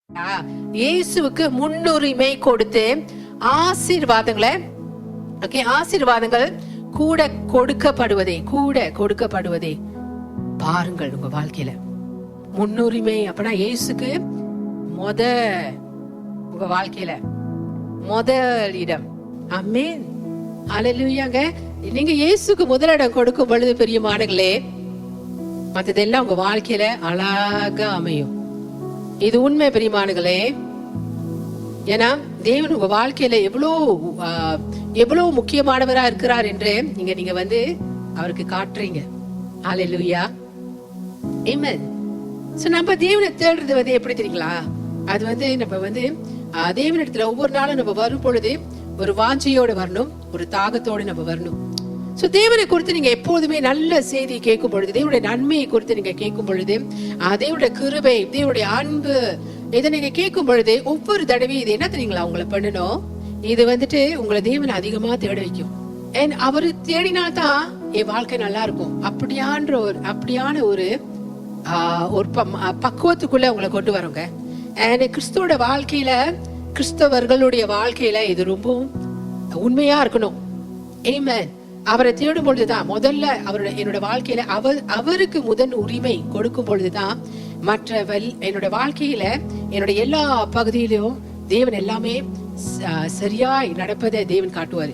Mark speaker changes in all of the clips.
Speaker 1: இயேசுவுக்கு முன்னுரிமை கொடுத்து ஆசீர்வாதங்கள் கூட கொடுக்கப்படுவதே பாருங்கள் உங்க வாழ்க்கையில. முன்னுரிமை அப்படின்னா இயேசுக்கு உங்க வாழ்க்கையில முதலிடம். ஆமென், அல்லேலூயாங்க. நீங்க இயேசுக்கு முதலிடம் கொடுக்கும் பொழுது பிரியமானங்களே, மத்ததெல்லாம் உங்க வாழ்க்கையில அழகா அமையும். இது உண்மை பிரியமானங்களே. ஏன்னா தேவன் உங்க வாழ்க்கையில எவ்வளவு முக்கியமானவரா இருக்கிறார் என்று நீங்க வந்து அவருக்கு காட்டுறீங்க. அல்லேலூயா, ஆமென். சோ நம்ம தேவனை தேடுறது வந்து எப்படி தெரியுங்களா? அது வந்து நம்ம வந்து தேவனிடத்துல ஒவ்வொரு நாளும் நம்ம வரும் பொழுது ஒரு வாஞ்சையோட வரணும், ஒரு தாகத்தோட நம்ம வரணும். சோ தேவனை குறித்து நீங்க எப்போதுமே நல்ல செய்தி கேட்கும் பொழுது, தேவனுடைய நன்மையை குறித்து நீங்க கேட்கும் பொழுது, தேவனுடைய கிருபை, தேவனுடைய அன்பு, இதை நீங்க கேட்கும் பொழுது ஒவ்வொரு தடவையும் இது என்ன தெரியுங்களா உங்களை பண்ணணும், இது வந்துட்டு உங்களை தேவனை அதிகமா தேட வைக்கும். அவரு தேடினால்தான் என் வாழ்க்கை நல்லா இருக்கும் அப்படியான ஒரு பக்குவத்துக்குள்ள உங்களை கொண்டு வரோங்க. கிறிஸ்துவோட வாழ்க்கையில, கிறிஸ்தவர்களுடைய வாழ்க்கையில இது ரொம்பவும் உண்மையா இருக்கணும். ஆமென். அவரை தேடும் பொழுதுதான் முதல்ல என்னோட வாழ்க்கையில அவருக்கு முதன் உரிமை கொடுக்கும் பொழுதுதான் என்னோட வாழ்க்கையில என்னோட எல்லா பகுதியிலும் தேவன் எல்லாமே சரியாய் நடப்பதை தேவன் காட்டுவாரு.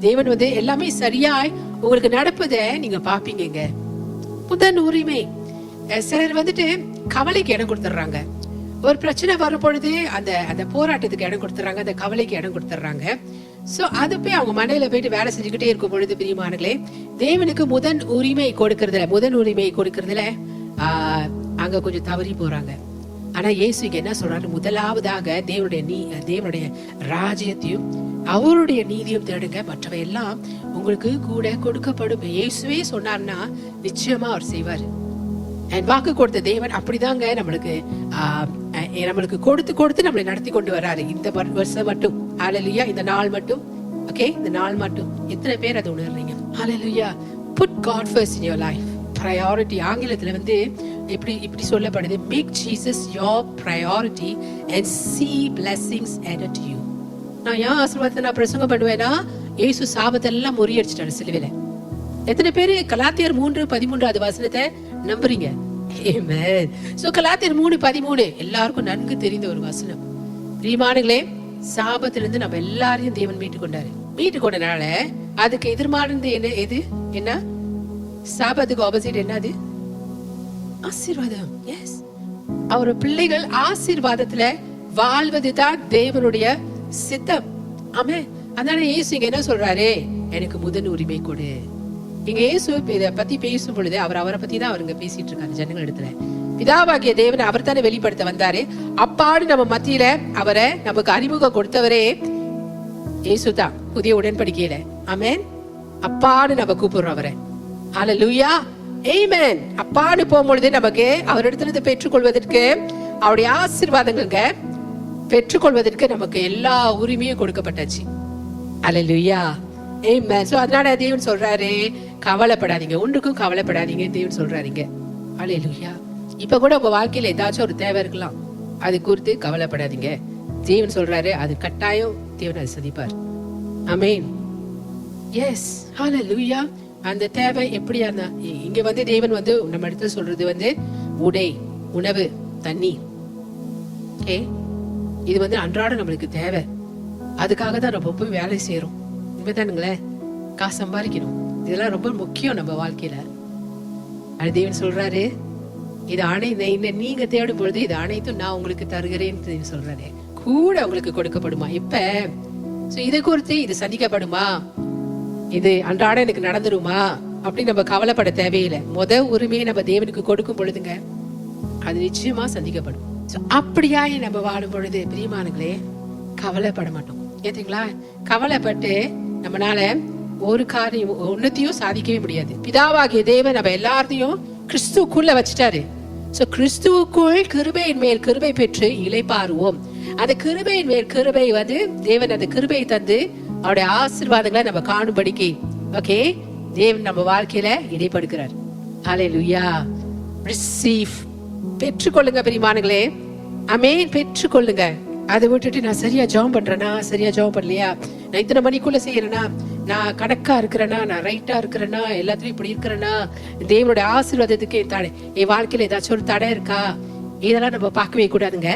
Speaker 1: தேவன் வந்து எல்லாமே சரியாய் உங்களுக்கு நடப்பதை நீங்க பாப்பீங்க. முதன் உரிமை. சிலர் வந்துட்டு கவலைக்கு இடம் கொடுத்துடுறாங்க. ஒரு பிரச்சனை வரும் பொழுது அந்த போராட்டத்துக்கு இடம் கொடுத்துறாங்க, அந்த கவலைக்கு இடம் கொடுத்துறாங்க. சோ அது போய் அவங்க மனையில போயிட்டு வேலை செஞ்சுக்கிட்டே இருக்கும் பொழுது பிரியமானங்களே, தேவனுக்கு முதன் உரிமை கொடுக்கறதுல அங்க கொஞ்சம் தவறி போறாங்க. ஆனா இயேசு என்ன சொல்றாரு? முதலாவதாக தேவனுடைய ராஜ்யத்தையும் அவருடைய நீதியும் தேடுங்க, மற்றவை எல்லாம் உங்களுக்கு கூட கொடுக்கப்படும். இயேசுவே சொன்னார்னா நிச்சயமா அவர் செய்வாரு. வாக்கு கொடுத்த தேவன் அப்படிதாங்க நம்மளுக்கு கொடுத்து நம்மளை நடத்தி கொண்டு வராரு. இந்த வருஷம் மட்டும், ஹல்லேலூயா, இந்த நாள் மட்டும், ஓகே, இந்த நாள் மட்டும். எத்தனை பேர் அதை உணர்றீங்க? ஹல்லேலூயா. Put God first in your life. Priority. ஆங்கிலத்துல வந்து இப்படி சொல்லப்படுது, make Jesus your priority and see blessings added to you. நான் ஏன் ஆசீர்வாதத்தை நான் பிரசங்கம் பண்ணுவேன்னா, இயேசு சாபத்தெல்லாம் முறியடிச்சிட்டாரு சிலுவையில. எத்தனை பேரு கலாத்தியர் 3:13 வசனத்தை நம்புறீங்க? ஆமென். சோ கலாத்தியர் 3:13 எல்லாருக்கும் நன்கு தெரிந்த ஒரு வசனம். பிரியமானங்களே, சாபத்திலிருந்து நம்ம எல்லாரையும் தேவன் மீட்டு கொண்டனால அதுக்கு எதிர்மானது என்ன? சாபத்துக்கு ஆப்போசிட் என்னது? ஆசீர்வாதம். எஸ், அவர் பிள்ளைகள் ஆசீர்வாதத்துல வாழ்வதுதான் தேவனுடைய சித்தம். ஆமென். அதனால இயேசு இங்க என்ன சொல்றாரு? எனக்கு முதன் உரிமை கொடு. இங்க இயேசு இத பத்தி பேசும் பொழுது அவரை பத்தி தான் அவருங்க பேசிட்டு இருக்காரு ஜனங்கள் இடத்துல. பிதாவாகிய தேவன் அவர் தானே வெளிப்படுத்த வந்தாரு. அப்பாடு நம்ம மத்தியில அவரை நமக்கு அறிமுகம் கொடுத்தவரே இயேசு தான் புதிய உடன்படிக்கையில. ஆமென். அப்பாடு நம்ம கூப்பிடுறோம் அவரை. ஹல்லேலூயா, ஆமென். அப்பாடு போகும்பொழுது நமக்கு அவரிடத்துல பெற்றுக்கொள்வதற்கு, அவருடைய ஆசீர்வாதங்க பெற்றுக்கொள்வதற்கு நமக்கு எல்லா உரிமையும் கொடுக்கப்பட்டாச்சு. ஹல்லேலூயா, ஆமென். சோ அதனால தேவன் சொல்றாரு, கவலைப்படாதீங்க, ஒன்றுக்கும் கவலைப்படாதீங்க தேவன் சொல்றாருங்க. ஹல்லேலூயா. இப்ப கூட உங்க வாழ்க்கையில ஏதாச்சும் ஒரு தேவை இருக்கலாம், அது குறித்து கவலைப்படாதீங்க. தேவன் சொல்றாரு, அது கட்டாயம் தேவன் அதை சந்திப்பார். ஆமென். எஸ், ஹல்லேலூயா. அந்த தேவை எப்படியா இருந்தா, இங்க வந்து தேவன் வந்து நம்ம இடத்துல சொல்றது வந்து உடை, உணவு, தண்ணி. ஓகே, இது வந்து அன்றாட நம்மளுக்கு தேவை. அதுக்காக தான் நம்ம போய் வேலை செய்யறோம். உண்மைதானுங்களே, காசு சம்பாதிக்கணும், இதெல்லாம் ரொம்ப முக்கியம் நம்ம வாழ்க்கையில. அது தேவன் சொல்றாரு, இது நீங்க தேடும் பொழுது இது அனைத்தும் நான் உங்களுக்கு தருகிறேன்னு சொல்றாரு. கூட உங்களுக்கு கொடுக்கப்படுமா? இப்ப இதை குறித்து இது சந்திக்கப்படுமா, இது அன்றாட எனக்கு நடந்துருமா அப்படின்னு நம்ம கவலைப்பட தேவையில்லை. உரிமையை நம்ம தேவனுக்கு கொடுக்கும் பொழுதுங்க அது நிச்சயமா சந்திக்கப்படும். அப்படியா நம்ம வாடும் பொழுது பிரியமானங்களே கவலைப்பட மாட்டோம். ஏத்தீங்களா? கவலைப்பட்டு நம்மளால ஒரு காரியம் ஒன்னத்தையும் சாதிக்கவே முடியாது. பிதாவாகிய தேவன் நம்ம எல்லாத்தையும் கிறிஸ்துக்குள்ள வச்சுட்டாரு. கிறிஸ்துவுக்குள் கிருபையின் மேல் கிருபை பெற்று இளைப்பாறுவோம். அந்த கிருபையின் மேல் கிருபை வந்து தேவன் அந்த கிருபை தந்து அவருடைய ஆசீர்வாதங்களை நம்ம காணும்படிக்கு ஓகே தேவன் நம்ம வாழ்க்கையில இடைப்படுகிறார். ஹல்லேலூயா. ரிசீவ், பெற்றுக்கொள்ளுங்க பிரியமானங்களே. ஆமென். பெற்றுக்கொள்ளுங்க. அதை விட்டுட்டு நான் சரியா ஜெபம் பண்றேனா, சரியா ஜெபம் பண்ணலையா, நான் இத்தனை மணிக்குள்ள செய்யறேனா, நான் கணக்கா இருக்கிறேனா, நான் ரைட்டா இருக்கிறேனா, எல்லாத்துலயும் இப்படி இருக்கிறேனா, தேவனுடைய ஆசீர்வாதத்துக்கு என் வாழ்க்கையில ஏதாச்சும் ஒரு தடை இருக்கா, இதெல்லாம் நம்ம பார்க்கவே கூடாதுங்க.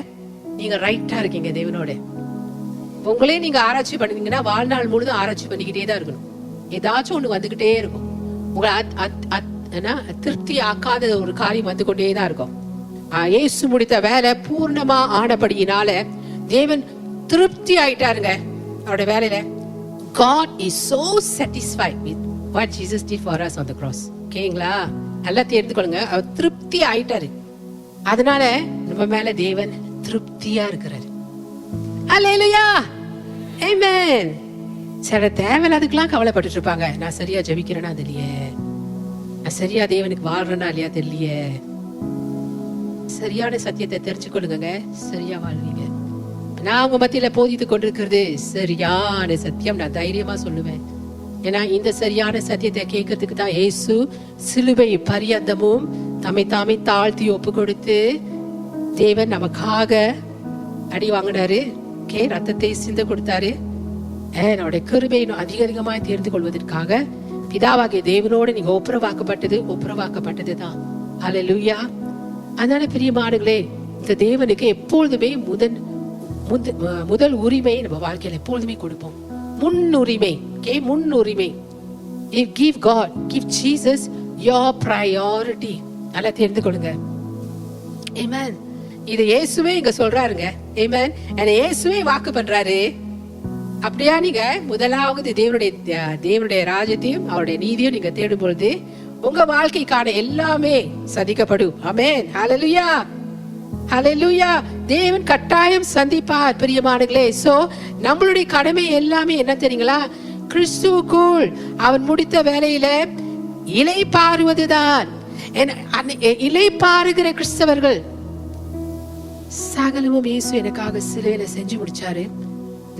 Speaker 1: நீங்க ரைட்டா இருக்கீங்க தேவனோட. உங்களே நீங்க ஆராய்ச்சி பண்ணீங்கன்னா வாழ்நாள் முழுதும் ஆராய்ச்சி பண்ணிக்கிட்டே தான் இருக்கணும். ஏதாச்சும் ஒண்ணு வந்துகிட்டே இருக்கும். உங்களை திருப்தி ஆக்காத ஒரு காரியம் வந்து கொண்டே தான் இருக்கும். இயேசு முடித்த வேலை பூர்ணமா ஆனபடியினால தேவன் திருப்தி ஆயிட்டாருங்க அவருடைய வேலையில. God is so satisfied with what Jesus did for us on the cross. ஓகேங்களா? எல்லாத்தையும் எடுத்துக்கொள்ளுங்க. அவர் திருப்தி ஆயிட்டாரு. அதனால நம்ம மேல தேவன் திருப்தியா இருக்கிறாரு. அல்லேலூயா, ஆமென். சில தேவையில்லாதுக்கெல்லாம் கவலைப்பட்டு இருப்பாங்க. நான் சரியா ஜெபிக்கிறேனா தெரியலையே, நான் சரியா தேவனுக்கு வாழ்றேனா இல்லையா தெரியலையே. சரியான சத்தியத்தை தெரிஞ்சுக்கொள்ளுங்க, சரியா வாழ்வீங்க. நான் உங்க மத்தியில போதித்து கொண்டிருக்கிறது சரியான சத்தியம். நான் தைரியமா சொல்லுவேன். ஏன்னா இந்த சரியான சத்தியத்தை கேட்கறதுக்கு தான் இயேசு சிலுவை பரியந்தமும் தம்மை தாமே தாழ்த்தி ஒப்பு கொடுத்து தேவன் நமக்காக அடி வாங்கினாரு. ரத்தத்தை சிந்த கொடுத்தாரு. அவருடைய கிருபையை அதிகமாய் தேர்ந்து கொள்வதற்காக பிதாவாகிய தேவனோடு நீங்க ஒப்புரவாக்கப்பட்டது தான். அல்லேலூயா. அதனால பிரியமானவர்களே, இந்த தேவனுக்கு எப்பொழுதுமே முதல் உரிமை நம்ம வாழ்க்கையில எப்பொழுதுமே கொடுப்போம். முன்னுரிமை. முன்னுரிமை. Give God, give Jesus your priority. நல்லா தெரிந்து கொள்ளுங்க. Amen. இது இயேசுவே இங்க சொல்றாருங்க. Amen. இயேசுவே வாக்கு பண்றாரு. அப்படியா நீங்க முதலாவது தேவனுடைய ராஜ்யத்தையும் அவருடைய நீதியும் நீங்க தேடும் பொழுது உங்க வாழ்க்கைக்கான எல்லாமே சந்திக்கப்படும். ஆமென். ஹல்லேலூயா, ஹல்லேலூயா. தேவன் கட்டாயம் சந்திப்பார் பிரியமானங்களே. சோ நம்மளுடைய கடமை எல்லாமே என்ன தெரியுங்களா? கிறிஸ்துவுக்குள் அவன் முடித்த வேலையில இளைப்பாறுவதுதான். இளைப்பாறுகிற கிறிஸ்தவர்கள் சகலமும் இயேசு எனக்காக சிலுவையில செஞ்சு முடிச்சாரு,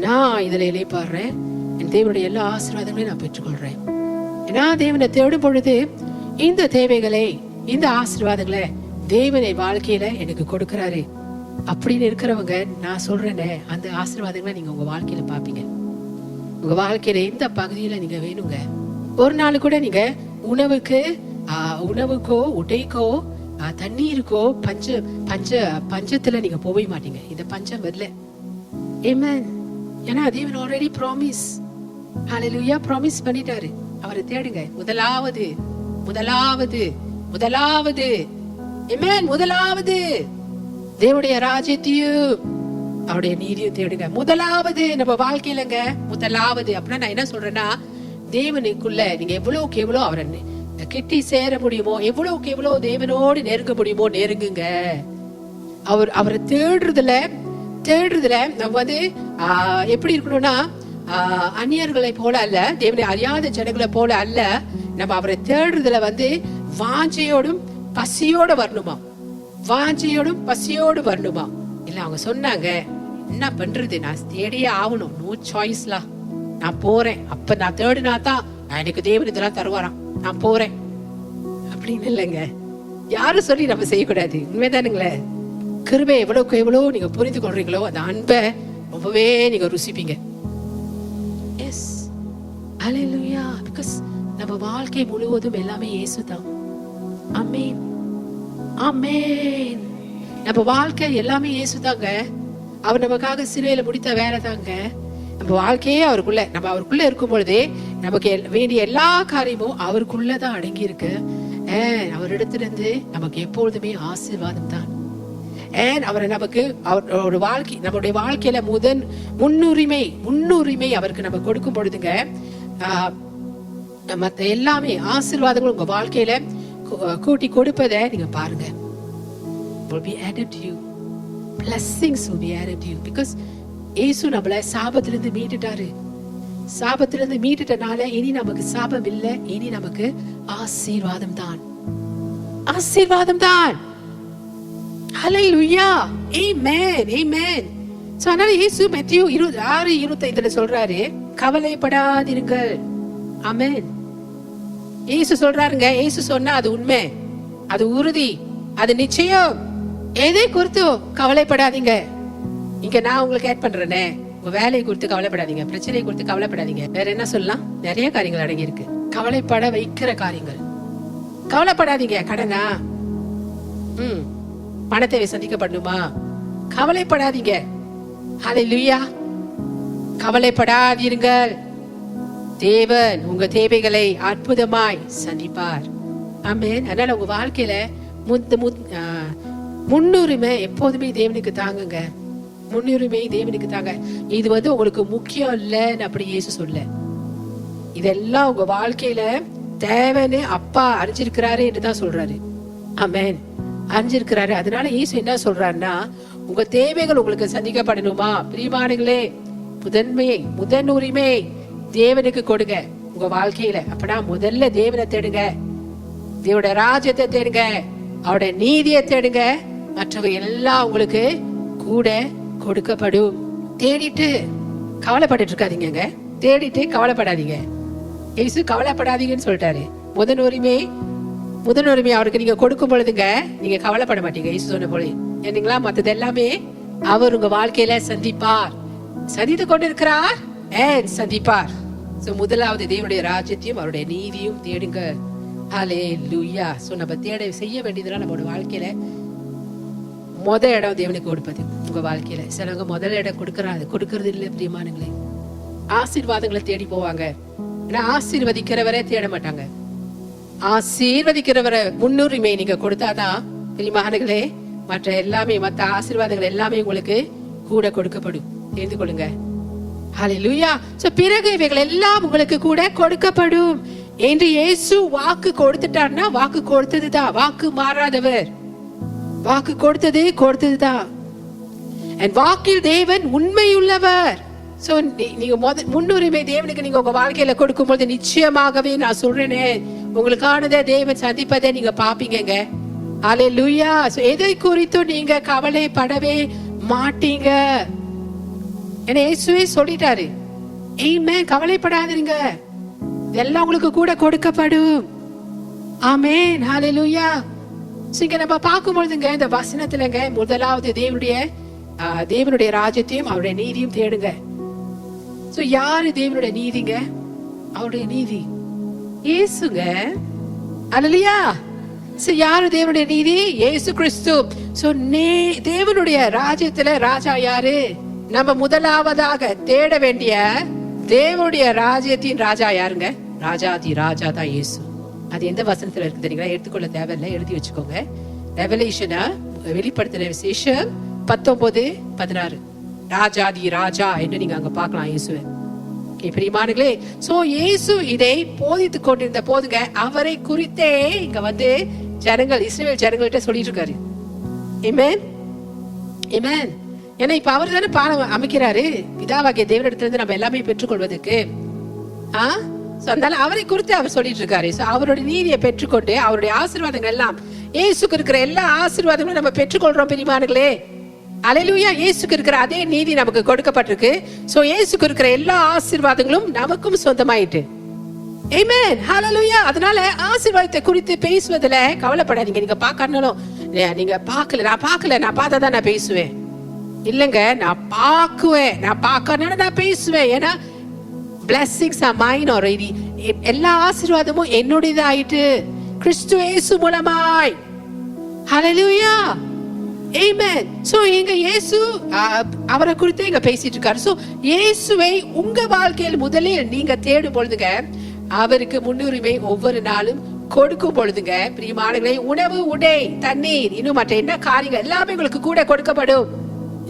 Speaker 1: நான் இதுல இளைப்பாடுறேன், என் தேவனுடைய எல்லா ஆசீர்வாதங்களையும் நான் பெற்றுக்கொள்றேன். நான் தேவனை தேடும் பொழுது இந்த தேவைகளை, இந்த ஆசீர்வாதங்களை தேவனை வாழ்க்கையில எனக்கு கொடுக்கிறாரு அப்படின்னு இருக்கிறவங்க, நான் சொல்றேனே அந்த ஆசீர்வாதங்களை நீங்க உங்க வாழ்க்கையில பாப்பீங்க. உங்க வாழ்க்கையில எந்த பகுதியில நீங்க வேணுங்க. ஒரு நாள் கூட நீங்க உணவுக்கோ உடைக்கோ தண்ணீருக்கோ பஞ்சத்துல நீங்க போக மாட்டீங்க. இந்த பஞ்சம் வரல. ஆமென். ஏன்னா தேவன் ஆல்ரெடி ப்ராமிஸ், ஹல்லேலூயா, ப்ராமிஸ் பண்ணிட்டாரு. அவரை தேடுங்க. முதலாவது ஆமென், முதலாவது தேவனுடைய ராஜ்யத்தையும் அவருடைய நீதியும் தேடுங்க. முதலாவது நம்ம வாழ்க்கையிலங்க முதலாவது. அப்படின்னா நான் என்ன சொல்றேன்னா, தேவனுக்குள்ள நீங்க எவ்வளவுக்கு எவ்வளவு அவரை கிட்டி சேர முடியுமோ, எவ்வளவுக்கு எவ்வளவு தேவனோடு நெருங்க முடியுமோ நெருங்குங்க. அவரை தேடுறதுல நம்ம எப்படி இருக்கணும்னா, அந்நியர்களை போல அல்ல, தேவனை அறியாத ஜனங்களை போல அல்ல. நம்ம அவரை தேடுறதுல வாஞ்சையோடும் பசியோடு வரணுமா, வாஞ்சையோடும் பசியோடு வரணுமா. இல்ல அவங்க சொன்னாங்க, என்ன பண்றது, நான் தேடியே ஆகணும், நோ சாய்ஸ்லா, நான் போறேன், அப்ப நான் தேடினா தான் எனக்கு தேவன் இதெல்லாம் தருவாராம், நான் போறேன் அப்படின்னு இல்லைங்க. யாரும் சொல்லி நம்ம செய்யக்கூடாது. உண்மைதானுங்களே? கிருபை எவ்வளவுக்கு எவ்வளவு நீங்க புரிந்து கொள்றீங்களோ அந்த அன்பை ரொம்பவே நீங்க ருசிப்பீங்க. S, hallelujah. பிகாஸ் நம்ம வாழ்க்கை முழுவதும் எல்லாமே இயேசு தான். ஆமென், ஆமென். நம்ம வாழ்க்கை எல்லாமே இயேசு தாங்க. அவர் நமக்காக சிலுவையில முடித்த வேலை தாங்க. நம்ம வாழ்க்கையே அவருக்குள்ள, நம்ம அவருக்குள்ள இருக்கும் பொழுதே நமக்கு வேண்டிய எல்லா காரியமும் அவருக்குள்ளதான் அடங்கி இருக்கு. அவரிடத்திலிருந்து நமக்கு எப்பொழுதுமே ஆசீர்வாதம் தான். அவரை நமக்கு அவரோட வாழ்க்கை, நம்முடைய வாழ்க்கையில முன்னுரிமை அவருக்கு நம்ம கொடுக்கும் பொழுதுங்க, மற்ற எல்லாமே ஆசீர்வாதங்கள் உங்க வாழ்க்கையில கூட்டி கொடுப்பதை நீங்க பாருங்க. will be added to you. Blessings will be added to you. Because இயேசு நம்மள சாபத்திலிருந்து மீட்டுட்டாரு. சாபத்திலிருந்து மீட்டுட்டனால இனி நமக்கு சாபம் இல்லை, இனி நமக்கு ஆசீர்வாதம் தான், ஆசீர்வாதம் தான். ஹல்லேலூயா, ஆமென், ஆமென். சோ அதனால இயேசு மத்தேயு 26:25 சொல்றாரு, கவலைப்படாதீர்கள். ஆமென். இயேசு சொல்றாருங்க. இயேசு சொன்னா அது உண்மை, அது உறுதி, அது நிச்சயம். எதை குறித்து கவலைப்படாதீங்க. இங்க நான் உங்களுக்கு ஆட் பண்றேனே, உங்க வேலையை குறித்து கவலைப்படாதீங்க, பிரச்சனையை குறித்து கவலைப்படாதீங்க. வேற என்ன சொல்லலாம்? நிறைய காரியங்கள் அடங்கி இருக்கு. கவலைப்பட வைக்கிற காரியங்கள். கவலைப்படாதீங்க. கடனா, பணத்தை சந்திக்கப்படணுமா? கவலைப்படாதீங்க. ஹல்லேலூயா. கவலைப்படாதீர்கள். தேவன் உங்க தேவைகளை அற்புதமாய் சந்திப்பார். ஆமென். அதனால உங்க வாழ்க்கையில முன்னுரிமை எப்போதுமே தேவனுக்கு தாங்குங்க. முன்னுரிமை தேவனுக்கு தாங்க. இது உங்களுக்கு முக்கியம் இல்லைன்னு அப்படி இயேசு சொல்ல. இதெல்லாம் உங்க வாழ்க்கையில தேவைன்னு அப்பா அறிஞ்சிருக்கிறாரு என்றுதான் சொல்றாரு. ஆமென். அறிஞ்சிருக்கிறாரு. அதனால இயேசு என்ன சொல்றாருன்னா, உங்க தேவைகள் உங்களுக்கு சந்திக்கப்படணுமா? பிரியமானங்களே, முதன்னுரிமை தேவனுக்கு கொடுங்க உங்க வாழ்க்கையில. அப்பனா முதல்ல தேவனை தேடுங்க, தேவனுடைய ராஜ்யத்தை தேடுங்க, அவருடைய நீதியை தேடுங்க. மற்றவங்க எல்லாம் உங்களுக்கு கூட கொடுக்கப்படும். தேடிட்டு கவலைப்பட்டு இருக்காதீங்க. தேடிட்டு கவலைப்படாதீங்க. இயேசு கவலைப்படாதீங்கன்னு சொல்லிட்டாரு. முதன்னுரிமை அவருக்கு நீங்க கொடுக்கும் பொழுதுங்க, நீங்க கவலைப்பட மாட்டீங்க. இயேசு சொன்ன போல என்னங்களா, மற்றது எல்லாமே அவர் உங்க வாழ்க்கையில சந்திப்பார், சந்தித்து கொண்டிருக்கிறார், சந்திப்பார். முதலாவது தேவனுடைய ராஜ்யத்தையும் அவருடைய நீதியும் தேடுங்க. ஹல்லேலூயா. நம்ம செய்ய வேண்டியதுலாம் நம்மளோட வாழ்க்கையில முதல் இடம் தேவனுக்கு கொடுப்பது. உங்க வாழ்க்கையில சிலவங்க முதல் இடம் கொடுக்கறது இல்லை. பிரியமானங்களே, ஆசீர்வாதங்களை தேடி போவாங்க. ஆசீர்வதிக்கிறவரை தேட மாட்டாங்க. ஆசீர்வதிக்கிறவரை முன்னுரிமை நீங்க கொடுத்தாதான் பிரியமானங்களே, மற்ற எல்லாமே, மற்ற ஆசீர்வாதங்கள் எல்லாமே உங்களுக்கு கூட கொடுக்கப்படும். தெரிந்து கொள்ளுங்க. ஹல்லேலூயா. பிறகு இவைகள் எல்லாம் உங்களுக்கு கூட கொடுக்கப்படும் என்று இயேசு வாக்கு கொடுத்துட்டார்னா, வாக்கு கொடுத்ததுதான். வாக்கு மாறாதவர். வாக்கு கொடுத்ததுதான். வாக்கில் தேவன் உண்மையுள்ளவர். நீங்க முன்னுரிமை தேவனுக்கு நீங்க உங்க வாழ்க்கையில கொடுக்கும் போது நிச்சயமாகவே நான் சொல்றேனே, உங்களுக்கானதை தேவன் சந்திப்பதை நீங்க பாப்பீங்க. ஹல்லேலூயா. எதை குறித்தும் நீங்க கவலைப்படவே மாட்டீங்க. இயேசுவே சொல்லிட்டாரு. ஆமென். கவலைப்படாதீங்க, இதெல்லாம் உங்களுக்கு கூட கொடுக்கப்படும். ஆமென். ஹல்லேலூயா. இங்க நம்ம பார்க்கும் பொழுதுங்க, இந்த வசனத்துலங்க முதலாவது தேவனுடைய ராஜ்யத்தையும் அவருடைய நீதியும் தேடுங்க. யாரு தேவனுடைய நீதிங்க? அவருடைய நீதி இயேசுங்க. ஹல்லேலூயா. யாரு தேவனுடைய நீதி? இயேசு கிறிஸ்து. தேவனுடைய ராஜ்யத்துல ராஜா யாரு? நம்ம முதலாவதாக தேட வேண்டிய தேவனுடைய ராஜ்யத்தின் ராஜா யாருங்க? ராஜாதி ராஜா தான் இயேசு. அது எந்த வசனத்துல இருக்கு தெரியுங்களா? எடுத்துக்கொள்ள தேவையில்லை, எழுதி வச்சுக்கோங்க. ரெவலேஷனா, வெளிப்படுத்தின விசேஷம் 19:16. ராஜாதி ராஜா என்று நீங்க அங்க பார்க்கலாம் இயேசுவை. பிரியமானங்களே, இயேசு இதை போதித்து கொண்டிருந்த போதுங்க, அவரை குறித்தே இங்க ஜனங்கள், இஸ்ரவேல் ஜனங்கள்கிட்ட சொல்லிட்டு இருக்காரு. ஆமென். ஆமென். ஏன்னா இப்ப அவர் தானே பாலம் அமைக்கிறாரு, பிதாவாகிய தேவனிடத்துல இருந்து நம்ம எல்லாமே பெற்றுக்கொள்வதற்கு. அதனால அவரை குறித்து அவர் சொல்லிட்டு இருக்காரு. அவருடைய நீதியை பெற்றுக்கொண்டு அவருடைய ஆசீர்வாதங்கள் எல்லாம், இயேசுக்கு இருக்கிற எல்லா ஆசீர்வாதங்களும் நம்ம பெற்றுக்கொள்றோம். பிரியமானங்களே, ஹல்லேலூயா. இயேசுக்கு இருக்கிற அதே நீதி நமக்கு கொடுக்கப்பட்டிருக்கு. இயேசுக்கு இருக்கிற எல்லா ஆசீர்வாதங்களும் நமக்கும் சொந்தமாயிட்டு. ஆமென். ஹல்லேலூயா. அதனால ஆசீர்வாதத்தை குறித்து பேசுவதில் கவலைப்படாதீங்க. நீங்க பார்க்கணும், நீங்க பார்க்கல, நான் பார்த்தாதான் நான் பேசுவேன். இல்லங்க, நான் பார்க்குவேன், நான் பார்க்கறனால நான் பேசுவேன். ஏன்னா blessings are mine already. எல்லா ஆசீர்வாதமும் என்னுடையதாயிட்டு கிறிஸ்து இயேசு மூலமாய். ஹல்லேலூயா. ஆமென். இங்க இயேசு அவரை குறித்து இங்க பேசிட்டு இருக்காரு. இயேசுவை உங்க வாழ்க்கையில் முதலில் நீங்க தேடும் பொழுதுங்க, அவருக்கு முன்னுரிமை ஒவ்வொரு நாளும் கொடுக்கும் பொழுதுங்க, பிரியமானவர்களே, உணவு, உடை, தண்ணீர், இன்னும் மற்ற என்ன காரியங்கள் எல்லாமே உங்களுக்கு கூட கொடுக்கப்படும்.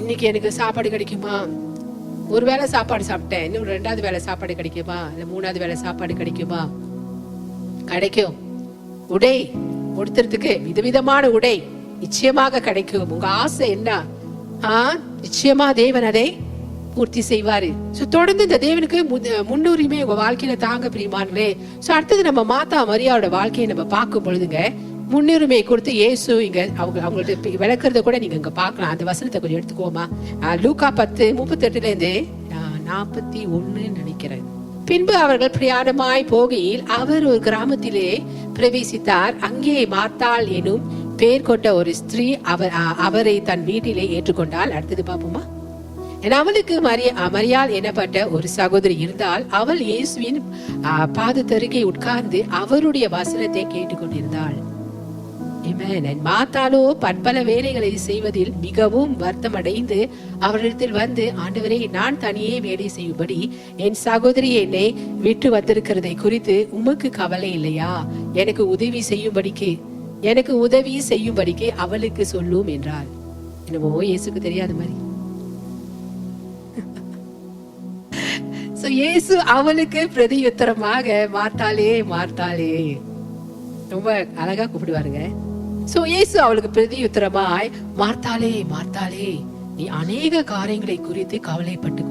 Speaker 1: இன்னைக்கு எனக்கு சாப்பாடு கிடைக்குமா? ஒரு வேளை சாப்பாடு சாப்பிட்டேன், இன்னும் 2வது வேளை சாப்பாடு கிடைக்குமா? இல்ல 3வது வேளை சாப்பாடு கிடைக்குமா? கிடைக்கும். உடை உடுத்துறதுக்கு விதவிதமான உடை நிச்சயமாக கிடைக்கும். உங்க ஆசை என்ன? நிச்சயமா தேவன் அதை பூர்த்தி செய்வாரு. தொடர்ந்து இந்த தேவனுக்கு முன்னுரிமை உங்க வாழ்க்கையில தாங்க பிரியமானே. அடுத்தது நம்ம மாதா மரியாவோட வாழ்க்கையை நம்ம பார்க்கும் பொழுதுங்க, முன்னுரிமை கொடுத்து இயேசு இங்க அவங்கள்ட்ட விளக்குறத கூட நீங்க இங்க பார்க்கலாம். அந்த வசனத்தை கொஞ்சம் எடுத்துக்கோமா. லூக்கா 10:38 41 நினைக்கிறேன். பின்பு அவர்கள் பிரயாணமாய் போகையில் அவர் ஒரு கிராமத்திலே பிரவேசித்தார். அங்கே மார்த்தாள் எனும் பேர் கொண்ட ஒரு ஸ்திரீ அவரை தன் வீட்டிலே ஏற்றுக்கொண்டாள். அடுத்தது பாப்போமா. அவளுக்கு மரியாள் எனப்பட்ட ஒரு சகோதரி இருந்தால், அவள் இயேசுவின் பாதத்தருகே உட்கார்ந்து அவருடைய வசனத்தை கேட்டுக்கொண்டிருந்தாள். மாத்தாளோ பற்பல வேலைகளை செய்வதில் மிகவும் வருத்தமடைந்து அவரிடத்தில் வந்து, ஆண்டவரே, நான் தனியே வேலை செய்யும்படி என் சகோதரி என்னை விட்டு வந்திருக்கிறதை குறித்து உமக்கு கவலை இல்லையா? எனக்கு உதவி செய்யும்படிக்கு அவளுக்கு சொல்லும் என்றாள். என்னமோ இயேசுக்கு தெரியாத மாதிரி. இயேசு அவளுக்கு பிரதியுத்தரமாக, மார்த்தாளே மார்த்தாளே, ரொம்ப அழகா கூப்பிடுவாருங்க. இயேசு அவளுக்கு பிரதியுத்தரமாய், மார்த்தாளே மார்த்தாளே, நீ அநேக காரியங்களை குறித்து கவலைப்பட்டு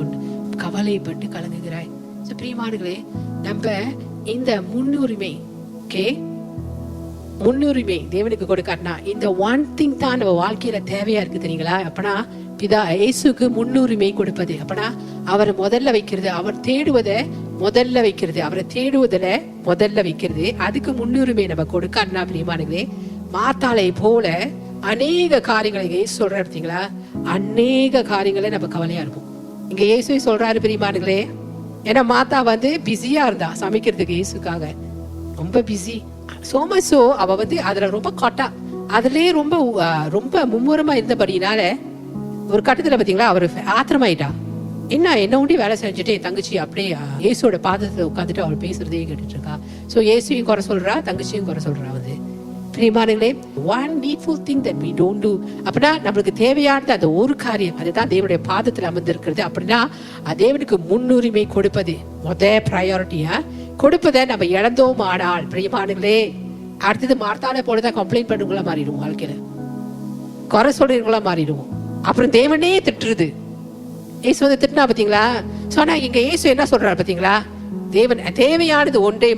Speaker 1: கலங்குகிறாய். பிரியமானங்களே, நம்ம இந்த முன்னுரிமை தேவனுக்கு கொடுக்காட்டினா இந்த ஒன் திங் தான் நம்ம வாழ்க்கையில தேவையா இருக்கு தெரியுங்களா? அப்பனா பிதா இயேசுக்கு முன்னுரிமை கொடுப்பது, அப்பனா அவரை முதல்ல வைக்கிறது, அவர் தேடுவதை முதல்ல வைக்கிறது, அவரை தேடுவதில் முதல்ல வைக்கிறது, அதுக்கு முன்னுரிமை நம்ம கொடுக்காட்டினா பிரியமானங்களே, மாத்தாளை போல அநேக காரியங்களை இயேசு சொல்ற பார்த்தீங்களா? அநேக காரியங்களை நம்ம கவலையா இருக்கும். இங்க இயேசுவை சொல்றாரு பிரியமானங்களே. ஏன்னா மாத்தா பிஸியா இருந்தா சமைக்கிறதுக்கு, இயேசுக்காக ரொம்ப பிஸி. சோமசோ அவ அதுல ரொம்ப காட்டா, அதுலயே ரொம்ப மும்முரமா இருந்தபடினால ஒரு கட்டத்துல பாத்தீங்களா அவரு ஆத்திரமாயிட்டா. என்ன உண்டி வேலை செஞ்சுட்டு என் தங்கச்சி அப்படியே இயேசுவோட பாதத்துல உட்காந்துட்டு அவள் பேசுறதே கேட்டுட்டு இருக்கா. இயேசுவையும் குறை சொல்றா, தங்கச்சியும் குறை சொல்றா. பிரியமானங்களே, one needful thing that we don't do. அப்படின்னா நம்மளுக்கு தேவையானது அந்த ஒரு காரியம், அதுதான் தேவனுடைய பாதத்தில் அமர்ந்திருக்கிறது. அப்படின்னா தேவனுக்கு முன்னுரிமை கொடுப்பது, ப்ரையாரிட்டியா கொடுப்பதை நம்ம இழந்தோம். ஆனால் பிரியமானங்களே, அடுத்தது மார்த்தாளை போலதான் கம்ப்ளைண்ட் பண்ணுங்களா மாறிடுவோம், வாழ்க்கையில குறை சொல்றீங்களா மாறிடுவோம். அப்புறம் தேவனே திட்டுறது. இயேசு திட்டுனா பாத்தீங்களா? சொன்னா இங்க இயேசு என்ன சொல்றாரு பாத்தீங்களா? தேவையானது ஒன்றே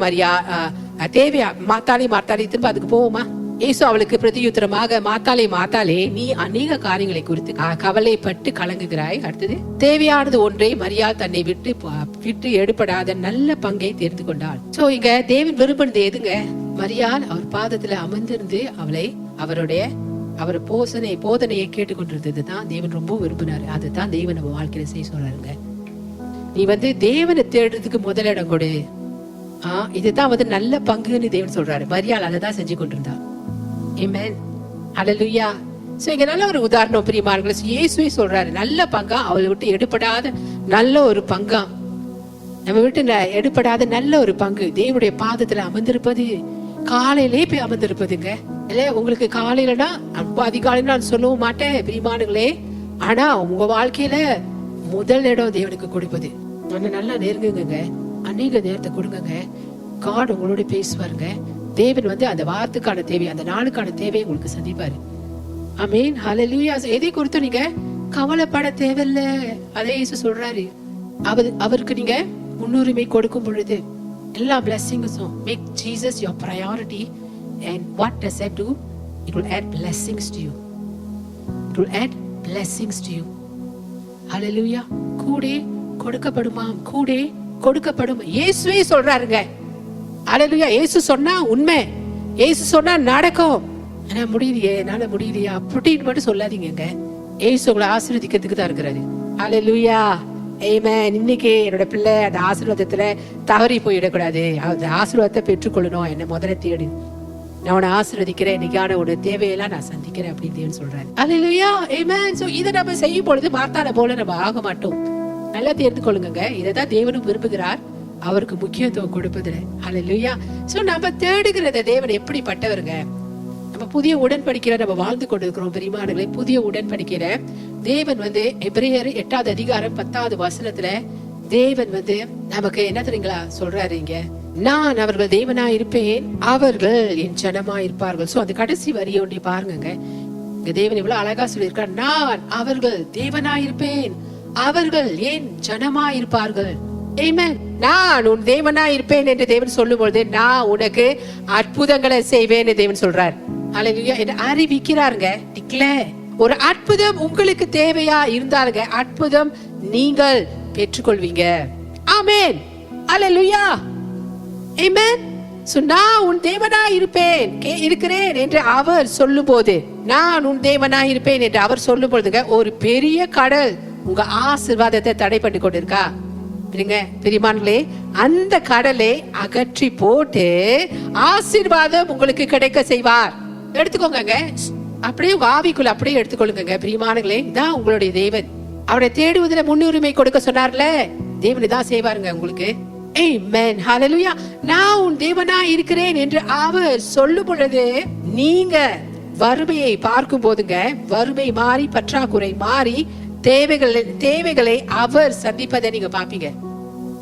Speaker 1: தேவையா மாத்தாளே திரும்ப அதுக்கு போவோமா? இயேசு அவளுக்கு பிரதியுத்தரமாக, மாத்தாளே, நீ அநேக காரியங்களை குறித்து கவலைப்பட்டு கலங்குகிறாய். அடுத்தது, தேவையானது ஒன்றை மரியாள் தன்னை விட்டு எடுபடாத நல்ல பங்கை தெரிந்து கொண்டாள். இங்க தேவன் விரும்பினது எதுங்க? மரியாள் அவர் பாதத்துல அமர்ந்திருந்து அவர் போதனையை கேட்டுக்கொண்டிருந்ததுதான் தேவன் ரொம்ப விரும்பினாரு. அதுதான் தேவன் நம்ம வாழ்க்கையில செய்ய சொல்றாருங்க. நீ தேவனை தேடுறதுக்கு முதலிடம் கொடு. இதுதான் நல்ல பங்குன்னு தேவன் சொல்றாரு. மரியாள் அதை தான் செஞ்சு கொண்டிருந்தா. ஆமென், ஹல்லேலூயா. இங்க நல்ல ஒரு உதாரணம் பிரியமானவர்களே, இயேசுவே சொல்றாரு, நல்ல பங்கா, அவளை விட்டு எடுபடாத நல்ல ஒரு பங்கா, நம்ம விட்டு எடுபடாத நல்ல ஒரு பங்கு தேவனுடைய பாதத்துல அமர்ந்திருப்பது, காலையிலே போய் அமர்ந்திருப்பதுங்க. இல்ல உங்களுக்கு காலையிலனா ரொம்ப அதிகாலையில நான் சொல்லவும் மாட்டேன் பிரியமானங்களே, ஆனா உங்க வாழ்க்கையில முதல் இடம் தேவனுக்கு கொடுப்பது. நல்லா நெருங்குங்க, அநேக நேரத்தை கொடுங்க. காட் உங்களோட பேசுவாருங்க. தேவன் அந்த வாரத்துக்கான தேவை, அந்த நாளுக்கான தேவையை உங்களுக்கு சந்திப்பாரு. ஆமென், ஹல்லேலூயா. எதை குறித்து நீங்க கவலைப்பட தேவையில்ல, அதே இயேசு சொல்றாரு. அவருக்கு நீங்க முன்னுரிமை கொடுக்கும் பொழுது எல்லா blessings-உம் make Jesus your priority, and what does that do? It will add blessings to you. It will add blessings to you. Hallelujah. கூடே கொடுக்கப்படும் இயேசுவே சொல்றாருங்க. ஹல்லேலூயா. இயேசு சொன்னா உண்மை, இயேசு சொன்னா நடக்கும். ஆனா என்னால முடியலையா அப்படின்னு மட்டும் சொல்லாதீங்க. இயேசு உங்களை ஆசீர்வதிக்கிறதுக்கு தான் இருக்கிறாரு. ஹல்லேலூயா, ஆமென். இன்னைக்கு என்னோட பிள்ளை அந்த ஆசீர்வாதத்துல தவறி போயிடக்கூடாது, அந்த ஆசீர்வாதத்தை பெற்றுக்கொள்ளணும். என்ன முதல்ல தேடு, நான் உன்னை ஆசீர்வதிக்கிறேன், இன்னைக்கான உன்னோட தேவையெல்லாம் நான் சந்திக்கிறேன் அப்படின்னு சொல்றாரு. ஹல்லேலூயா, ஆமென். இதை நம்ம செய்யும் பொழுது மார்த்தாளை போல நம்ம ஆக மாட்டோம். நல்லா தெரிந்து கொள்ளுங்க, இதைதான் தேவனும் விரும்புகிறார், அவருக்கு முக்கியத்துவம் கொடுப்பதுல. ஹல்லேலூயா. நம்ம தேடுகிறத தேவன் எப்படிப்பட்டவருங்க? நம்ம புதிய உடன்படிக்கையில நம்ம வாழ்ந்து கொண்டிருக்கிறோம் பிரியமானவர்களே. புதிய உடன்படிக்கையில தேவன் எபிரேயர் 8வது அதிகாரம் 10வது வசனத்துல தேவன் நமக்கு என்ன தெரியுங்களா சொல்றாரு? இங்க நான் அவர்கள் தேவனா இருப்பேன், அவர்கள் என் ஜனமா இருப்பார்கள். அந்த கடைசி வரியை ஒண்டி பாருங்க. இங்க தேவன் எவ்வளவு அழகா சொல்லியிருக்கார். நான் அவர்கள் தேவனா இருப்பேன், அவர்கள் என் ஜனமா இருப்பார்கள். ஆமென். நான் உன் தேவனா இருப்பேன் என்று தேவன் சொல்லும் பொழுது, நான் உனக்கு அற்புதங்களை செய்வேன் தேவன் சொல்றார். ஹல்லேலூயா. என்று அறிவிக்கிறாருங்க. டிக்ளேர். ஒரு அற்புதம் உங்களுக்கு தேவையா இருந்தாருங்க, அற்புதம் நீங்கள் பெற்றுக்கொள்வீங்க. ஆமென், ஹல்லேலூயா, ஆமென். நான் உன் தேவனா இருப்பேன் இருக்கிறேன் என்று அவர் சொல்லும் போது, நான் உன் தேவனா இருப்பேன் என்று அவர் சொல்லும் பொழுதுங்க, ஒரு பெரிய கடல் உங்க ஆசீர்வாதத்தை தடை பண்ணி கொண்டிருக்கா இருங்க பிரியமானங்களே. அந்த கடலை அகற்றி போட்டு ஆசீர்வாதம் உங்களுக்கு கிடைக்க செய்வார். எடுத்துக்கோங்க, அப்படியே உங்க ஆவிக்குள்ள அப்படியே எடுத்துக்கொள்ளுங்க பிரியமானங்களே. இதான் உங்களுடைய தேவன். அவரை தேடுவதில முன்னுரிமை கொடுக்க சொன்னார்ல, தேவன் தான் செய்வாருங்க உங்களுக்கு. ஆமென், ஹல்லேலூயா. நான் உன் தேவனா இருக்கிறேன் என்று அவர் சொல்லும் பொழுது, நீங்க வறுமையை பார்க்கும் போதுங்க, வறுமை மாறி பற்றாக்குறை மாறி தேவைகளை அவர் சந்திப்பதை நீங்க பாப்பீங்க.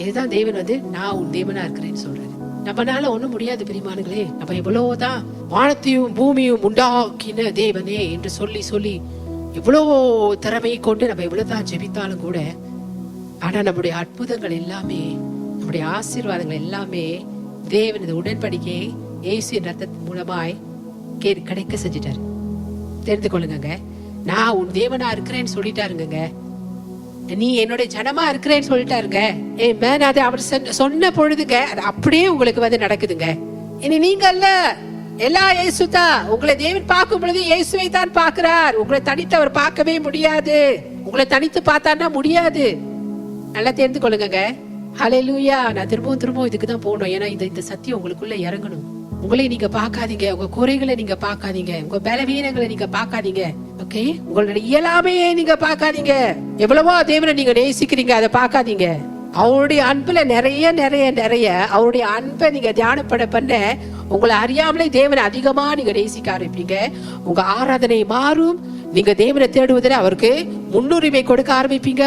Speaker 1: இதுதான் தேவன் நான் உன் தேவனா இருக்கிறேன்னு சொல்றாரு. நம்மளால ஒண்ணும் முடியாது பிரியமானங்களே. நம்ம எவ்வளவுதான் வானத்தையும் பூமியும் உண்டாக்கின தேவனே என்று சொல்லி எவ்வளவு திறமையை கொண்டு நம்ம எவ்வளவுதான் ஜெபித்தாலும் கூட, ஆனா நம்முடைய அற்புதங்கள் எல்லாமே, நம்முடைய ஆசீர்வாதங்கள் எல்லாமே தேவனது உடன்படிக்கை இயேசுவின் ரத்தத்தின் மூலமாய் கிடைக்க செஞ்சிட்டாரு. தெரிந்து கொள்ளுங்க, நான் உன் தேவனா இருக்கிறேன்னு சொல்லிட்டாருங்க. நீ என்னுடைய ஜனமா இருக்கிறேன்னு சொல்லிட்டாருங்க. ஆமென். அது அவர் சொன்ன பொழுதுங்க, அது அப்படியே உங்களுக்கு நடக்குதுங்க. இனி நீங்க அல்ல, எல்லா இயேசு தான். உங்களை தேவன் பார்க்கும் பொழுது இயேசுவை தான் பார்க்கிறார். உங்களை தனித்து அவர் பார்க்கவே முடியாது. உங்களை தனித்து பார்த்தான்னா முடியாது. நல்லா தெரிந்து கொள்ளுங்க. ஹல்லேலூயா. நான் திரும்பவும் இதுக்கு தான் போகணும். ஏன்னா இந்த சத்தியம் உங்களுக்குள்ள இறங்கணும். உங்களை நீங்க பார்க்காதீங்க, உங்க குறைகளை நீங்க பார்க்காதீங்க, உங்க பலவீனங்களை நீங்க பார்க்காதீங்க. ஓகே, உங்களுடைய இயலாமையே நீங்க பார்க்காதீங்க. எவ்வளவோ தேவனை நீங்க நேசிக்கிறீங்க, அதை பார்க்காதீங்க. அவருடைய அன்புல நிறைய நிறைய நிறைய அவருடைய அன்பை நீங்க தியானப்பட பண்ண, உங்களை அறியாமலே தேவனை அதிகமா நீங்க நேசிக்க ஆரம்பிப்பீங்க. உங்க ஆராதனை மாறும். நீங்க தேவனை தேடுவதில் அவருக்கு முன்னுரிமை கொடுக்க ஆரம்பிப்பீங்க.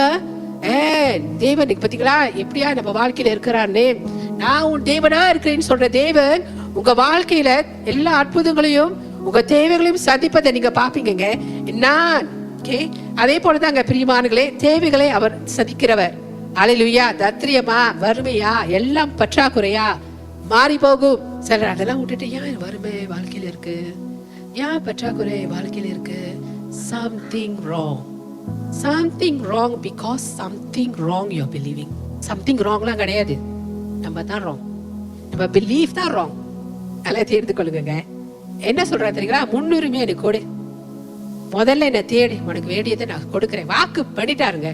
Speaker 1: தேவன் பாத்தீங்களா எப்படியா நம்ம வாழ்க்கையில இருக்கிறான்னு. நான் உன் தேவனா இருக்கிறேன்னு சொல்ற தேவன் உங்க வாழ்க்கையில எல்லா அற்புதங்களையும் உங்க தேவைகளையும் சந்திப்பதை நீங்க பாப்பீங்க. நான் அதே போலதாங்க பிரியமானங்களே, தேவைகளை அவர் சந்திக்கிறவர். அல்லேலூயா. தத்ரியமா வறுமையா எல்லாம் பற்றாக்குறையா மாறி போகும். சிலர் அதெல்லாம் விட்டுட்டு, ஏன் வறுமை வாழ்க்கையில இருக்கு, ஏன் பற்றாக்குறை வாழ்க்கையில இருக்கு, something wrong because something wrong you're believing. something wrongலாம் கிடையாது, நம்ம தான் wrong, நம்ம belief தான் wrong. எல்லாம் தெரிந்து கொள்ளுங்க. என்ன சொல்றா தெரியுங்களா? முன்னுரிமை எனக்கு கொடு, முதல்ல என்ன தேடி, உனக்கு வேண்டியதை நான் கொடுக்கிறேன். வாக்கு பண்ணிட்டாருங்க.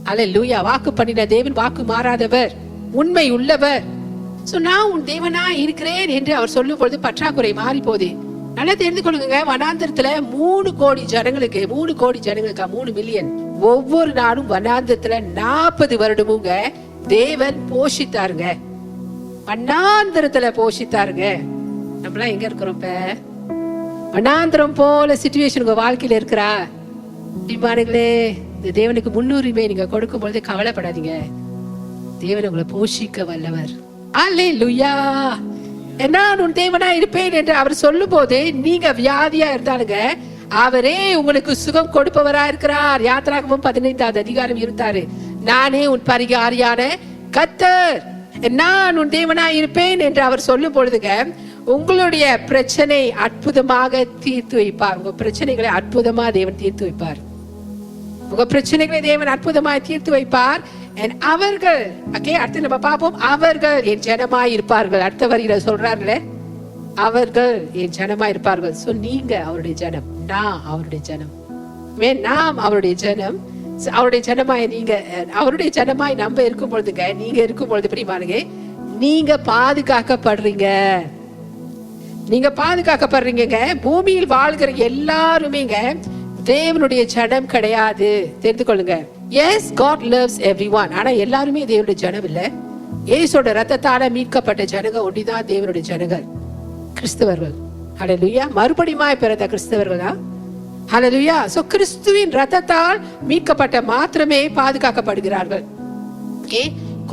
Speaker 1: அல்லேலூயா. வாக்கு பண்ணின தேவன் வாக்கு மாறாதவர், உண்மை உள்ளவர். நான் உன் தேவனா இருக்கிறேன் என்று அவர் சொல்லும் பொழுது பற்றாக்குறை மாறி போகுது. நல்லா தெரிந்து கொள்ளுங்க. வனாந்திரத்துல 3 கோடி ஜனங்களுக்கு 3 மில்லியன் ஒவ்வொரு நாளும் வனாந்திரத்துல 40 வருடமுங்க தேவன் போஷித்தாருங்க. வனாந்திரத்துல போஷித்தாருங்க. நம்மளாம் எங்க இருக்கிறோம் இப்ப? வனாந்திரம் போல சிச்சுவேஷன் உங்க வாழ்க்கையில இருக்கிறா? இம்மானுங்களே, இந்த தேவனுக்கு முன்னுரிமை நீங்க கொடுக்கும் பொழுது கவலைப்படாதீங்க. தேவன் உங்களை போஷிக்க வல்லவர். அல்லேலூயா. நான் உன் தேவனா இருப்பேன் என்று அவர் சொல்லும் போது, நீங்க வியாதியா இருந்தாலுங்க அவரே உங்களுக்கு சுகம் கொடுப்பவரா இருக்கிறார். யாத்திராகமம் 15வது அதிகாரம் 26. நானே உன் பரிகாரியான கர்த்தர், நான் உன் தேவனா இருப்பேன் என்று அவர் சொல்லும் பொழுதுங்க, உங்களுடைய பிரச்சனை அற்புதமாக தீர்த்து வைப்பார். உங்க பிரச்சனைகளை அற்புதமா தேவன் தீர்த்து வைப்பார். உங்க பிரச்சனைகளை தேவன் அற்புதமாய் தீர்த்து வைப்பார். அவர்கள் அடுத்து நம்ம பார்ப்போம். அவர்கள் என் ஜனமாய் இருப்பார்கள். அடுத்த வரியில சொல்றாங்களே, அவர்கள் என் ஜனமாய் இருப்பார்கள். நீங்க அவருடைய ஜனம், நான் அவருடைய ஜனம். நாம் அவருடைய ஜனம். அவருடைய ஜனமாய் நீங்க, அவருடைய ஜனமாய் நம்ம இருக்கும் பொழுதுங்க, நீங்க இருக்கும் பொழுது பிரியமானங்க, நீங்க பாதுகாக்கப்படுறீங்க. நீங்க பாதுகாக்கப்படுறீங்க. பூமியில் வாழ்கிற எல்லாருமேங்க தேவனுடைய ஜனம் கிடையாது. தெரிந்து கொள்ளுங்க. Yes, God loves everyone. ஆனா எல்லாருமே தேவனுடைய ஜனம் இல்ல. இயேசுவோட ரத்தத்தால மீட்கப்பட்ட ஜனங்க ஒண்டிதான் தேவனுடைய ஜனங்கள், கிறிஸ்தவர்கள். ஹல்லேலூயா. மறுபடியுமாய் பிறந்த கிறிஸ்தவர்கள் தான். ஹல்லேலூயா. சோ கிறிஸ்துவின் ரத்தத்தால் மீட்கப்பட்ட மாத்திரமே பாதுகாக்கப்படுகிறார்கள்.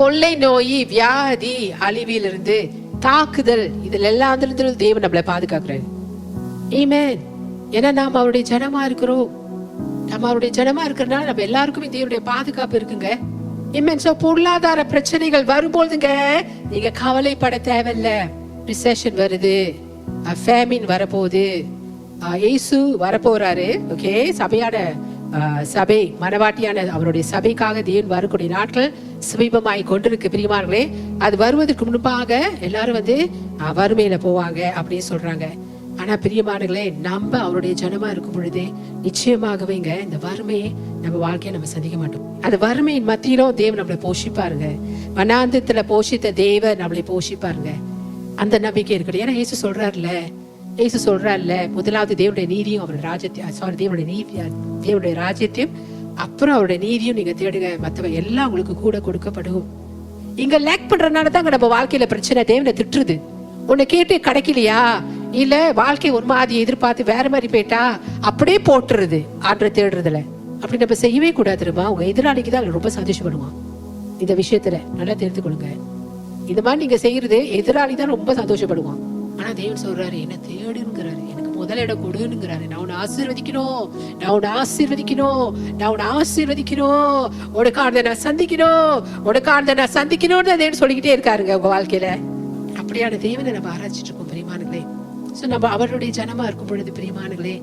Speaker 1: கொள்ளை நோய், வியாதி, அழிவிலிருந்து, தாக்குதல், இதுல எல்லாம் தேவன் நம்மளை பாதுகாக்கிறார். ஆமென். ஏன்னா நாம் அவருடைய ஜனமா இருக்கிறோம். நம்ம அவருடைய ஜனமா இருக்கிறதுனால நம்ம எல்லாருக்குமே தேவனுடைய பாதுகாப்பு இருக்குங்க. பொருளாதார பிரச்சனைகள் வரும்போதுங்க நீங்க கவலைப்பட தேவையில்ல. ரிசெஷன் வருது, ஃபேமின் வரப்போகுது, இயேசு வரப்போறாரு. ஓகே, சபையான சபை மனவாட்டியான அவருடைய சபைக்காக தேவன் வரக்கூடிய நாட்கள் சமீபமாய் கொண்டிருக்கு பிரியமானங்களே. அது வருவதற்கு முன்பாக எல்லாரும் வறுமையில போவாங்க அப்படின்னு சொல்றாங்க. ஆனா பிரியமானங்களே, நம்ம அவருடைய ஜனமா இருக்கும் பொழுது நிச்சயமாகவே இந்த வறுமையை நம்ம வாழ்க்கையை நம்ம சந்திக்க மாட்டோம். அந்த வறுமையின் மத்தியிலும் தேவன் நம்மளை போஷிப்பாருங்க. வனாந்தத்துல போஷித்த தேவன் நம்மளை போஷிப்பாருங்க. அந்த நம்பிக்கை இருக்கட்டும். ஏன்னா இயேசு சொல்றாருல்ல, முதலாவது தேவனுடைய நீதியும் அவருடைய ராஜ்யத்தையும் தேவனுடைய ராஜ்யத்தையும் அப்புறம் அவருடைய நீதியும் நீங்க தேடுங்க, மற்றவ எல்லாம் உங்களுக்கு கூட கொடுக்கப்படும். இங்க லேக் பண்றதுனால தான் நம்ம வாழ்க்கையில பிரச்சனை. தேவனை திட்டுறது, உன்னை கேட்டு கிடைக்கலையா, இல்ல வாழ்க்கை ஒரு மாதிரி எதிர்பார்த்து வேற மாதிரி போயிட்டா அப்படியே போட்டுறது ஆற்ற தேடுறதுல. அப்படி நம்ம செய்யவே கூடாது. தெரியுமா, உங்க எதிராளிக்கு தான் ரொம்ப சந்தோஷப்படுவான். இந்த விஷயத்துல நல்லா தெரிந்து கொள்ளுங்க. இந்த மாதிரி நீங்க செய்யறது எதிராளி தான் ரொம்ப சந்தோஷப்படுவான். ஆனா தேவன் சொல்றாரு, என்ன தேடுங்கிறாரு, எனக்கு முதலிடம் கொடுங்கிறாரு. நான் உன்னை ஆசீர்வதிக்கணும், உனக்கானதை நான் சந்திக்கணும்னு தேவன் சொல்லிக்கிட்டே இருக்காருங்க உங்க வாழ்க்கையில. அப்படியான தேவனை நம்ம ஆராய்ச்சிட்டு இருக்கோம் பிரியமானங்களே. சோ நம்ம அவருடைய ஜனமா இருக்கும் பொழுது பிரியமானங்களே,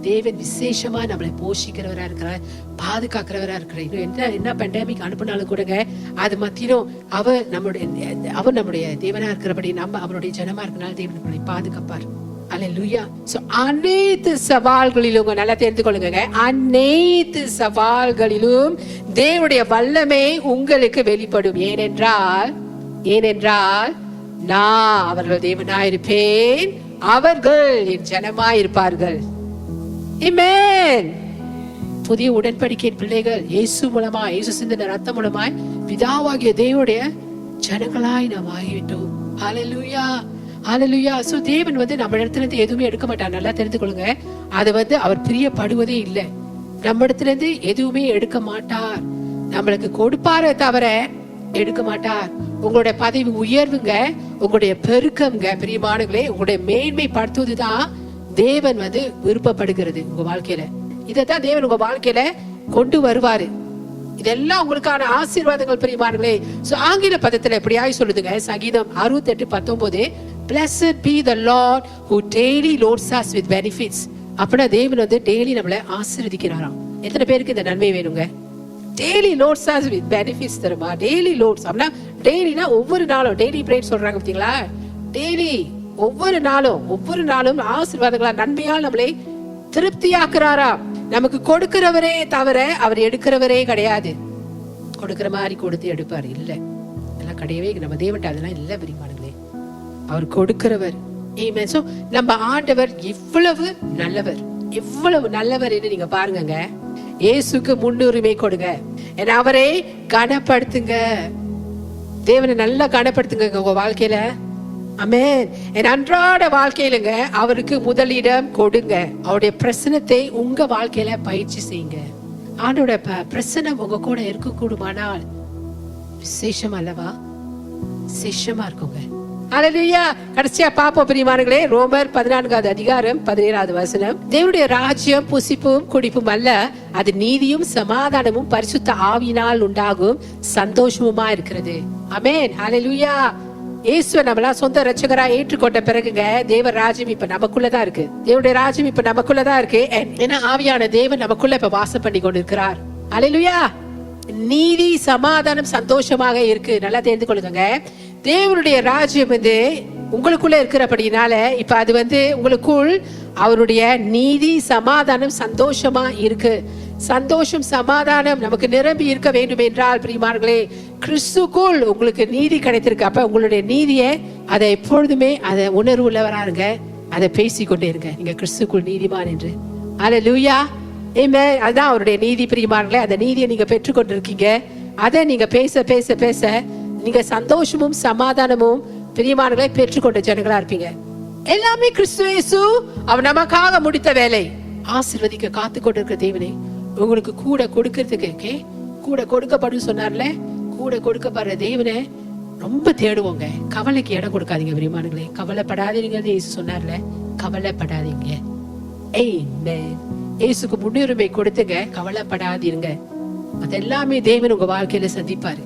Speaker 1: தேவன் விசேஷமா நம்மளை போஷிக்கிறவரா இருக்கிறார், பாதுகாக்கிறவரா இருக்கிறார். இன்னும் என்ன பெண்டமிக் அனுப்பினாலும் கூடங்க அது மத்தியிலும் அவர் நம்முடைய தேவனா இருக்கிறபடி நம்ம அவருடைய ஜனமா இருக்கனால தேவன் நம்மளை பாதுகாப்பார். அல்லேலூயா. சோ அனைத்து சவால்களிலும் நல்லா தெரிந்து கொள்ளுங்க, அனைத்து சவால்களிலும் தேவனுடைய வல்லமை உங்களுக்கு வெளிப்படும். ஏனென்றால் நான் அவர்கள் தேவனாயிருப்பேன், அவர்கள் என் ஜனமாயிருப்பார்கள். ஆமென். புதிய உடன்படிக்கையின் பிள்ளைகள் இயேசு மூலமா, இயேசு சிந்தின ரத்தம் மூலமாய் பிதாவாகிய தேவனுடைய ஜனங்களாய் நாம் ஆகிவிட்டோம். ஹல்லேலூயா, ஹல்லேலூயா. சோ தேவன் நம்ம இடத்துல இருந்து எதுவுமே எடுக்க மாட்டார். நல்லா தெரிந்து கொள்ளுங்க, அது அவர் பிரியப்படுவதே இல்லை. நம்ம இடத்துல இருந்து எதுவுமே எடுக்க மாட்டார். நம்மளுக்கு கொடுப்பாரே தவிர எடுக்க மாட்டார். உங்களுடைய பதவி உயர்வுங்க, உங்களுடைய பெருக்கம்ங்க பிரியமானங்களே, உங்களுடைய மேன்மை படுத்துவதுதான் தேவன் விருப்பப்படுகிறது உங்க வாழ்க்கையில. இதைத்தான் தேவன் உங்க வாழ்க்கையில கொண்டு வருவாரு. இதெல்லாம் உங்களுக்கான ஆசீர்வாதங்கள் பிரியமானங்களே. சோ ஆங்கில பதத்துல எப்படியாய் சொல்லுதுங்க, சங்கீதம் 68:19, Blessed be the Lord who daily loads us with benefits. அப்படின்னா தேவன் டெய்லி நம்மளை ஆசீர்வதிக்கிறாராம். எத்தனை பேருக்கு இந்த நன்மை வேணுங்க? Daily loads us with benefits தருமா? டெய்லி லோட்ஸ் அப்படின்னா டெய்லினா ஒவ்வொரு நாளும் டெய்லி பிரேட் சொல்றாங்க பார்த்தீங்களா? டெய்லி ஒவ்வொரு நாளும் ஆசீர்வாதங்களா நன்மையால் நம்மளை திருப்தியாக்குறாரா. நமக்கு கொடுக்கிறவரே தவிர அவர் எடுக்கிறவரே கிடையாது. கொடுக்கிற மாதிரி கொடுத்து எடுப்பார் இல்ல, அதெல்லாம் கிடையவே நம்ம தேவன்ட்ட அதெல்லாம் இல்ல பிரியமானங்களே. அவர் கொடுக்கிறவர். ஆமென். சோ நம்ம ஆண்டவர் எவ்வளவு நல்லவர் என்று நீங்க பாருங்க. இயேசுக்கு முன்னுரிமை கொடுங்க, அவரை கனப்படுத்துங்க. தேவனை நல்லா கனப்படுத்துங்க உங்க வாழ்க்கையில. ஆமென். என் அன்றாட வாழ்க்கையிலங்க அவருக்கு முதலிடம் கொடுங்க. அவருடைய பிரசனத்தை உங்க வாழ்க்கையில பயிற்சி செய்யுங்க. ஆண்டோட பிரசனம் உங்க கூட இருக்க கூடுமானால் விசேஷம் அல்லவா? விசேஷமா இருக்குங்க. அல்லேலூயா. கடைசியா பாப்போம் பிரியமானங்களே, ரோமர் 14:17. தேவனுடைய ராஜ்யம் புசிப்பும் குடிப்பும் அல்ல, அது நீதியும் சமாதானமும் பரிசுத்த ஆவியினால் உண்டாகும் சந்தோஷமுமா இருக்கிறது. ஆமென். அல்லேலூயா. இயேசுவை நம்மளா சொந்த ரட்சகரா ஏற்றுக்கொண்ட பிறகுங்க தேவ ராஜ்யம் இப்ப நமக்குள்ளதான் இருக்கு. தேவனுடைய ராஜ்யம் இப்ப நமக்குள்ளதான் இருக்கு. ஏன்னா ஆவியான தேவன் நமக்குள்ள இப்ப வாசம் பண்ணி கொண்டிருக்கிறார். அல்லேலூயா. நீதி சமாதானம் சந்தோஷமாக இருக்கு. நல்லா தெரிந்து கொள்ளுங்க, தேவனுடைய ராஜ்யம் உங்களுக்குள்ள இருக்கிறபடினால இப்ப அது உங்களுக்குள் அவருடைய நீதி சமாதானம் சந்தோஷமா இருக்கு. சந்தோஷம் சமாதானம் நமக்கு நிரம்பி இருக்க வேண்டும் என்றால் பிரியமானங்களே, கிறிஸ்துக்குள் உங்களுக்கு நீதி கிடைத்திருக்கு. அப்ப உங்களுடைய நீதியை அதை எப்பொழுதுமே அதை உணர்வு உள்ளவராருங்க, அதை பேசிக்கொண்டே இருங்க, நீங்க கிறிஸ்துக்குள் நீதிமான் என்று. அல்லேலூயா. ஆமென். அதுதான் அவருடைய நீதி பிரியமானங்களே. அந்த நீதியை நீங்க பெற்றுக்கொண்டிருக்கீங்க. அதை நீங்க பேச பேச பேச நீங்க சந்தோஷமும் சமாதானமும் பிரியமானங்களை பெற்றுக்கொண்ட ஜனங்களா இருப்பீங்க. எல்லாமே கிறிஸ்து இயேசு அவர் நமக்காக முடித்த வேலை. ஆசீர்வதிக்க காத்து கொண்டிருக்கிற தேவனே உங்களுக்கு கூட கொடுக்கிறதுக்கு கூட கொடுக்கப்படும் சொன்னார்ல, கூட கொடுக்கப்படுற தேவனை ரொம்ப தேடுவோங்க. கவலைக்கு இடம் கொடுக்காதீங்க பிரியமானங்களே. கவலைப்படாதீங்க இயேசு சொன்னார்ல, கவலைப்படாதீங்க. ஆமென். இயேசுக்கு முன்னுரிமை கொடுத்துங்க, கவலைப்படாதீங்க. அதெல்லாமே தேவன் உங்க வாழ்க்கையில சந்திப்பாரு.